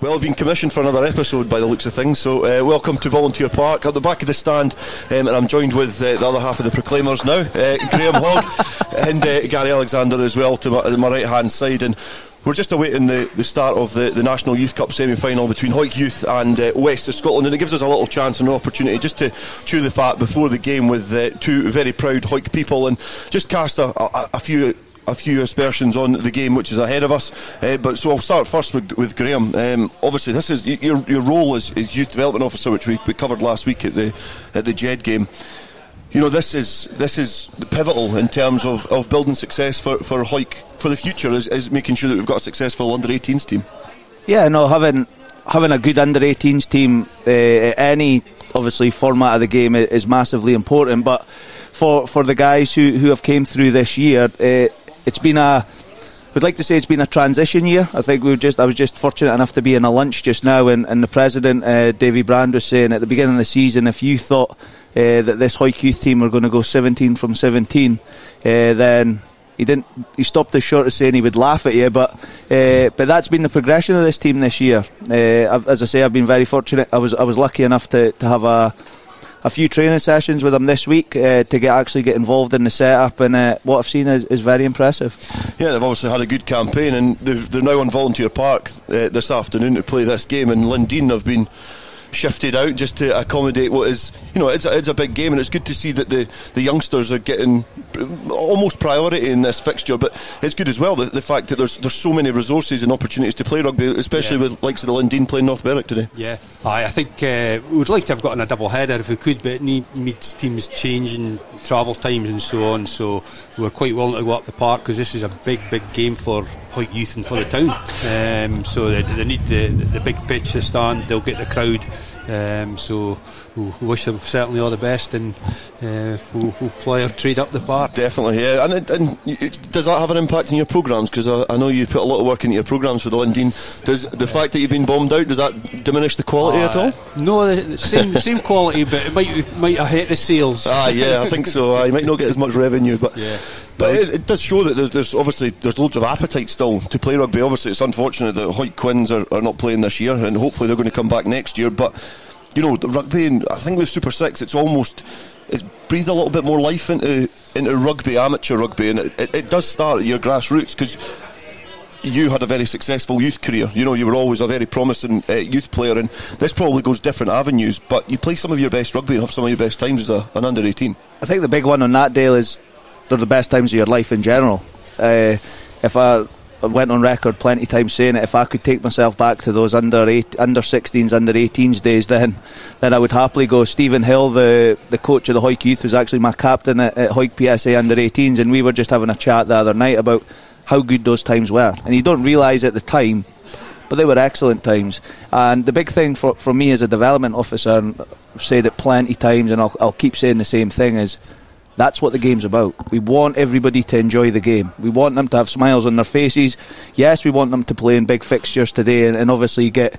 Well, I've been commissioned for another episode by the looks of things, so welcome to Volunteer Park. At the back of the stand, and I'm joined with the other half of the Proclaimers now, Graham Hogg and Gary Alexander as well to my right hand side. And we're just awaiting the start of the National Youth Cup semi-final between Hawick Youth and West of Scotland, and it gives us a little chance and an opportunity just to chew the fat before the game with two very proud Hawick people and just cast a few aspersions on the game which is ahead of us. But so I'll start first with Graham. Obviously, this is your role as youth development officer, which we covered last week at the Jed game. You know, this is pivotal in terms of building success for Hawick for the future, is making sure that we've got a successful under-18s team. Yeah, no, having a good under-18s team, any obviously format of the game is massively important. But for the guys who have came through this year, it's been we'd like to say it's been a transition year. I think I was just fortunate enough to be in a lunch just now, and the president, Davy Brand, was saying at the beginning of the season, if you thought that this Hawick youth team were going to go 17 from 17, then he stopped us short of saying he would laugh at you, but that's been the progression of this team this year. As I say, I've been very fortunate. I was lucky enough to have a few training sessions with them this week to actually get involved in the setup, and what I've seen is very impressive. Yeah, they've obviously had a good campaign, and they're now on Volunteer Park this afternoon to play this game, and Linden have been shifted out just to accommodate what is, it's a big game, and it's good to see that the youngsters are getting almost priority in this fixture. But it's good as well the fact that there's so many resources and opportunities to play rugby, especially with likes of the Linden playing North Berwick today. Yeah, I think we would like to have gotten a double header if we could, but it needs teams changing travel times and so on, so we're quite willing to go up the park because this is a big game for Hawick Youth and for the town. So they need the big pitch, the stand, they'll get the crowd. So we wish them certainly all the best, and we'll play our trade up the park. Definitely, yeah. And does that have an impact on your programmes? Because I know you put a lot of work into your programmes for the Linden. Does the fact that you've been bombed out, does that diminish the quality at all? No, the same quality, but it might have hit the sales. Yeah, I think so. You might not get as much revenue, but yeah. But it does show that there's obviously loads of appetite still to play rugby. Obviously, it's unfortunate that Hawick Quins are not playing this year, and hopefully they're going to come back next year. But the rugby, and I think with Super 6, it's breathed a little bit more life into rugby, amateur rugby, and it does start at your grassroots, because you had a very successful youth career. You were always a very promising youth player, and this probably goes different avenues, but you play some of your best rugby and have some of your best times as an under-18. I think the big one on that, Dale, is they're the best times of your life in general. If I went on record plenty of times saying it, if I could take myself back to those under 16s, under 18s days, then I would happily go. Stephen Hill, the coach of the Hawick Youth, was actually my captain at Hawick PSA under 18s, and we were just having a chat the other night about how good those times were, and you don't realise at the time, but they were excellent times. And the big thing for me as a development officer, and I've said it plenty of times, and I'll keep saying the same thing, is that's what the game's about. We want everybody to enjoy the game. We want them to have smiles on their faces. Yes, we want them to play in big fixtures today and obviously get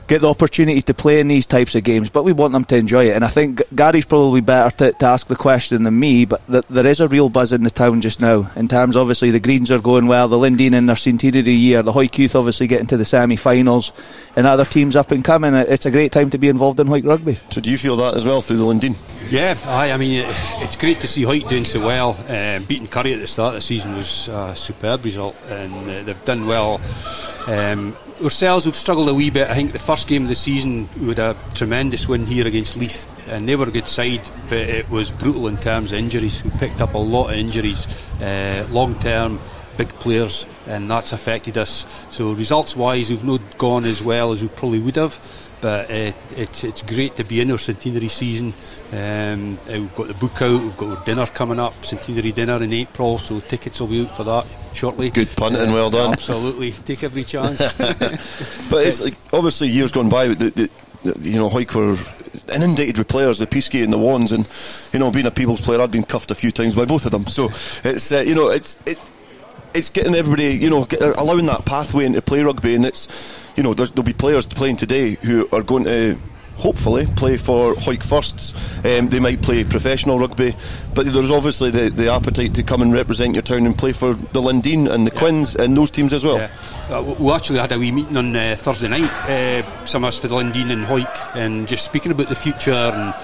the opportunity to play in these types of games, but we want them to enjoy it. And I think Gary's probably better to ask the question than me, but there is a real buzz in the town just now, in terms, obviously the Greens are going well, the Linden in their centenary year, the Hawick Youth obviously getting to the semi-finals, and other teams up and coming. It's a great time to be involved in Hawick rugby. So do you feel that as well through the Linden? Yeah, I mean, it's great to see Hawick doing so well. Beating Curry at the start of the season was a superb result, and they've done well. Ourselves, we've struggled a wee bit. I think the first game of the season we had a tremendous win here against Leith, and they were a good side, but it was brutal in terms of injuries. We picked up a lot of injuries, long term, big players, and that's affected us. So results wise, we've not gone as well as we probably would have, but it's great to be in our centenary season. We've got the book out, we've got our dinner coming up, centenary dinner in April, so tickets will be out for that shortly. Good punting, well done. Absolutely, take every chance. But it's like, obviously years gone by, Hawick were inundated with players, the Peaskey and the Wands, and being a People's player, I'd been cuffed a few times by both of them. So it's getting everybody, allowing that pathway into play rugby, and it's there'll be players playing today who are going to hopefully play for Hawick firsts. They might play professional rugby, but there's obviously the appetite to come and represent your town and play for the Linden and the Quins and those teams as well. We actually had a wee meeting on Thursday night, some of us for the Linden and Hawick, and just speaking about the future and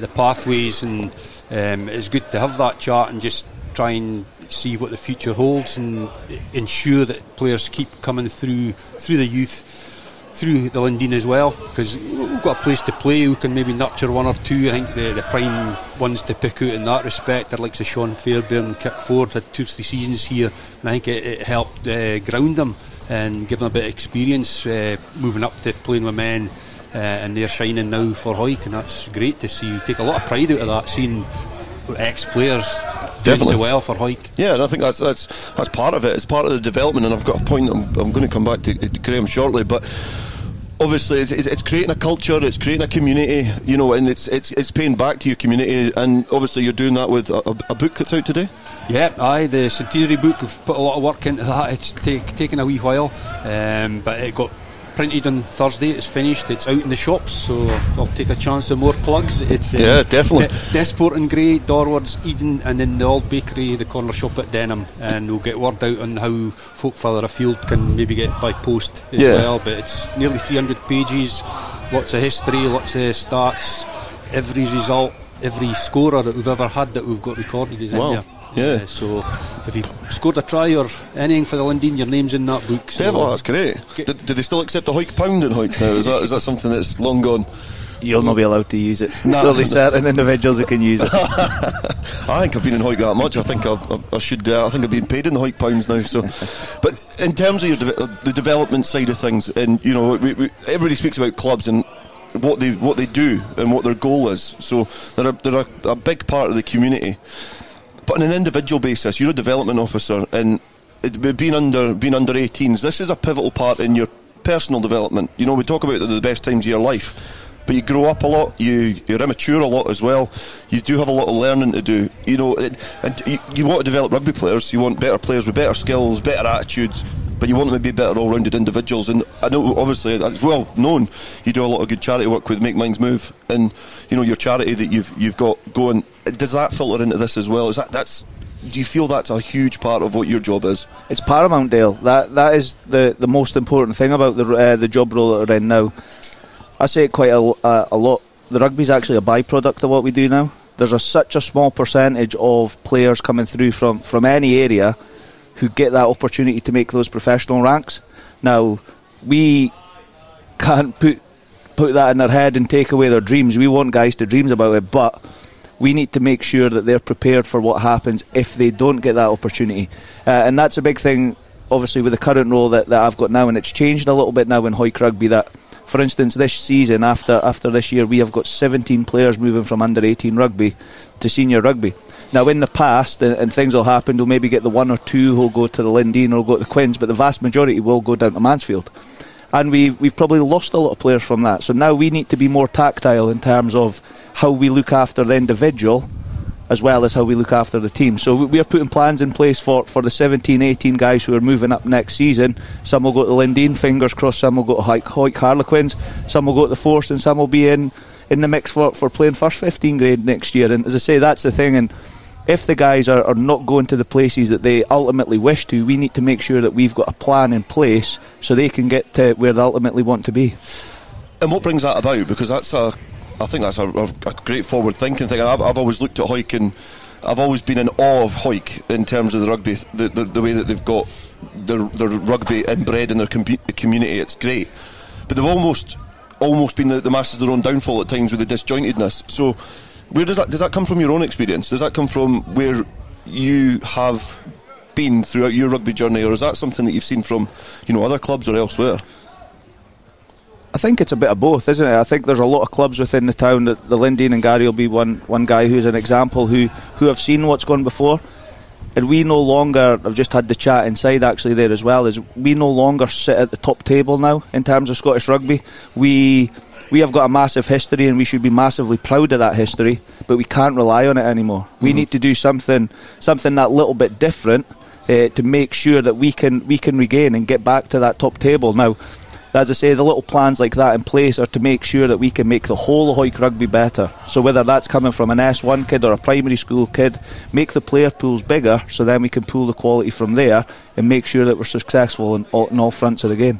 the pathways, and it's good to have that chat and just try and see what the future holds and ensure that players keep coming through the youth, through the Linden as well, because we've got a place to play. We can maybe nurture one or two. I think the prime ones to pick out in that respect are like Sean Fairbairn, Kirk Ford had 2 or 3 seasons here, and I think it helped ground them and give them a bit of experience moving up to playing with men, and they're shining now for Hawick, and that's great to see. Take a lot of pride out of that, seeing ex-players doing so well for Hawick. Yeah, and I think that's part of it. It's part of the development, and I've got a point I'm going to come back to Graham shortly, but obviously it's creating a culture, it's creating a community, and it's paying back to your community, and obviously you're doing that with a book that's out today. Yeah, the centenary book, we've put a lot of work into that. It's taken a wee while, but it got printed on Thursday. It's finished, it's out in the shops, so I'll take a chance of more plugs. It's definitely Desport and Grey, Dorwards, Eden, and then the Old Bakery, the corner shop at Denham, and we'll get word out on how folk further afield can maybe get by post as well. But it's nearly 300 pages, lots of history, lots of stats, every result, every scorer that we've ever had that we've got recorded is in there. Yeah. So if you've scored a try or anything for the Linden, your name's in that book. So that's great. Do they still accept a Hawick pound in Hawick now? Is that something that's long gone? You'll not be allowed to use it. There's only certain individuals who can use it. I think I've been in Hawick that much. I think I should. I think I've been paid in the Hawick pounds now. So, but in terms of the development side of things, and everybody speaks about clubs and what they do and what their goal is. So they're a big part of the community. But on an individual basis, you're a development officer, and being under 18s, this is a pivotal part in your personal development. We talk about the best times of your life, but you grow up a lot, you're immature a lot as well. You do have a lot of learning to do, and you want to develop rugby players. You want better players with better skills, better attitudes, but you want them to be better all-rounded individuals. And I know, obviously, it's well known, you do a lot of good charity work with Make Minds Move, and your charity that you've got going. Does that filter into this as well? Do you feel that's a huge part of what your job is? It's paramount, Dale. That is the most important thing about the job role that we're in now. I say it quite a lot. The rugby's actually a byproduct of what we do now. There's such a small percentage of players coming through from any area who get that opportunity to make those professional ranks. Now, we can't put that in their head and take away their dreams. We want guys to dream about it, but we need to make sure that they're prepared for what happens if they don't get that opportunity. And that's a big thing, obviously, with the current role that I've got now, and it's changed a little bit now in Hawick Rugby, that, for instance, this season, after this year, we have got 17 players moving from under 18 rugby to senior rugby. Now, in the past, and things will happen, we'll maybe get the 1 or 2 who'll go to the Linden or go to the Quins, but the vast majority will go down to Mansfield. And we've probably lost a lot of players from that. So now we need to be more tactile in terms of how we look after the individual as well as how we look after the team. So we are putting plans in place for the 17, 18 guys who are moving up next season. Some will go to the Linden, fingers crossed, some will go to Hawick Harlequins, some will go to the Force, and some will be in the mix for playing first 15 grade next year. And as I say, that's the thing. And if the guys are not going to the places that they ultimately wish to, we need to make sure that we've got a plan in place so they can get to where they ultimately want to be. And what brings that about? Because I think that's a great forward thinking thing. I've always looked at Hawick, and I've always been in awe of Hawick in terms of the rugby, the way that they've got their rugby inbred in their community. It's great, but they've almost been the masters of their own downfall at times with the disjointedness. So where does that come from? Your own experience? Does that come from where you have been throughout your rugby journey, or is that something that you've seen from other clubs or elsewhere? I think it's a bit of both, isn't it? I think there's a lot of clubs within the town. That the Linden and Gary will be one guy who's an example who have seen what's gone before, and we no longer. I've just had the chat inside actually there as well. Is we no longer sit at the top table now in terms of Scottish rugby. We have got a massive history, and we should be massively proud of that history, but we can't rely on it anymore. Mm-hmm. We need to do something that little bit different to make sure that we can regain and get back to that top table. Now, as I say, the little plans like that in place are to make sure that we can make the whole of Hawick Rugby better. So whether that's coming from an S1 kid or a primary school kid, make the player pools bigger, so then we can pull the quality from there and make sure that we're successful in all fronts of the game.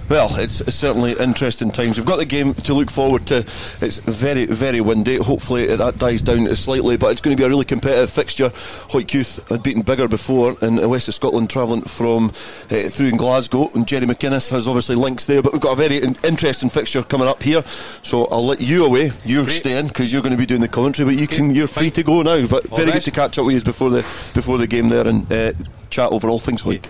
Well, it's certainly interesting times. We've got the game to look forward to. It's very, very windy. Hopefully that dies down slightly, but it's going to be a really competitive fixture. Hawick Youth had beaten bigger before in the west of Scotland, travelling from through in Glasgow, and Jerry McInnes has obviously links there, but we've got a very interesting fixture coming up here, so I'll let you away. You're staying because you're going to be doing the commentary, but you're free to go now. But very good to catch up with you before the game there and chat over all things Hawick.